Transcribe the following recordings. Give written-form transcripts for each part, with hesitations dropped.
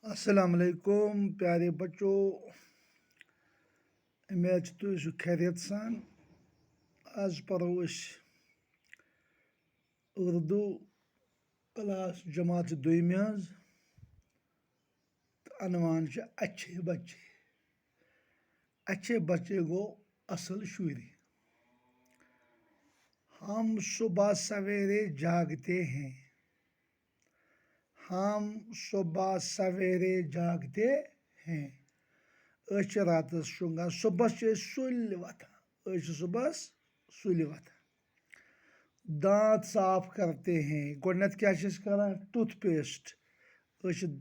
अस्सलाम वालेकुम प्यारे बच्चों। उम्मीद तुम खैरियत सान। आज पढ़ो उर्दू क्लास जमात दुम अनवान अच्छे बच्चे। अच्छे बच्चे गो असल शुर। हम सुबह सवेरे जागते हैं। हम सुबह सवेरे जागते हैं। रात शुंगान सुबह सुल वथान सुबह सुल वथान। दांत साफ करते हैं। गोडनथ क्या करान टूथपेस्ट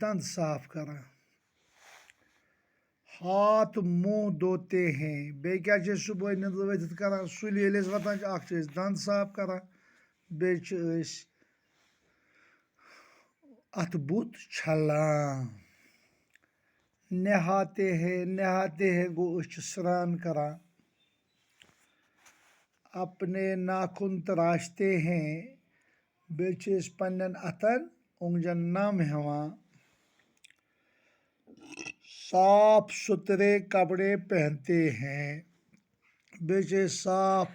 दंद साफ करान। हाथ मुंह धोते हैं। बे क्या सुबह निंद वथित करान सुल वथान दंद साफ करान बे अथ बुत छलान। नहाते हैं गो स्नान करान। अपने नाखून तराशते हैं बे पन्न अथन उंगजन नम हेवान। साफ सुथरे कपड़े पहनते हैं बे साफ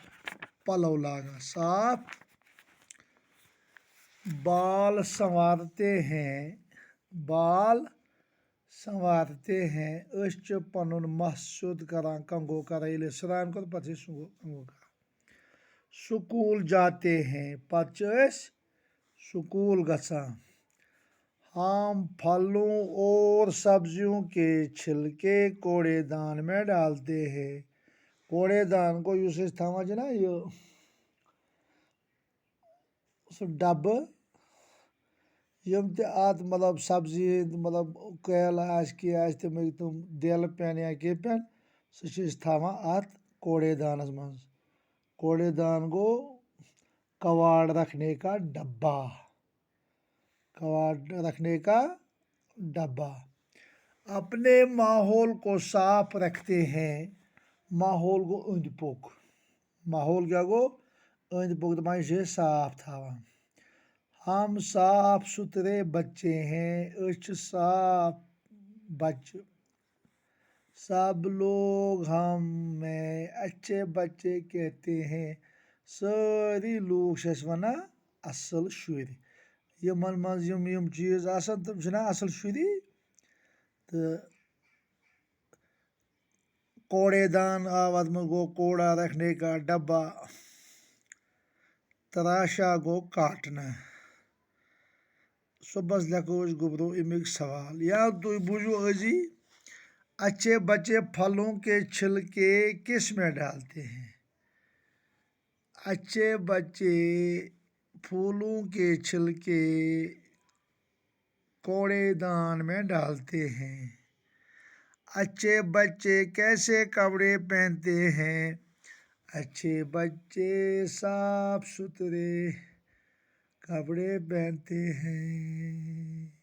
पलव लागान। साफ बाल संवारते हैं। बाल संवारते हैं पनुन मस शुद्ध करान कंगो करान स्नान कर पे कंगो करान। स्कूल जाते हैं पे स्कूल गसान। हम फलों और सब्जियों के छिलके कूड़ेदान में डालते हैं। कूड़ेदान को थान ना ये डब यम अत मतलब सब्जी मतलब कैल तम दिल पेन या कह पेन थान अत कूड़ेदानस मज। कूड़ेदान गो कबाड़ रखने का डब्बा। कबाड़ रखने का डब्बा। अपने माहौल को साफ रखते हैं। माहौल गो अंद पुक। माहौल क्या गो अंद पुक दपान साफ थावान। हम साफ सुथरे बच्चे हैं साफ बच्चे। सब लोग हमें अच्छे बच्चे कहते हैं। सारी लोग वन असल शुर। यमन मज यम चीज तम असल शुरी। तो कूड़ेदान आव अत मज गो कूड़ा रखने का डब्बा। तराशा गो काटना। सुबह लिखो गुबरो अमिक सवाल या तुम बूझो अजी अच्छे बच्चे फलों के छिलके किस में डालते हैं। अच्छे बच्चे फूलों के छिलके कूड़ेदान में डालते हैं। अच्छे बच्चे कैसे कपड़े पहनते हैं। अच्छे बच्चे साफ सुथरे कपड़े पहनते हैं।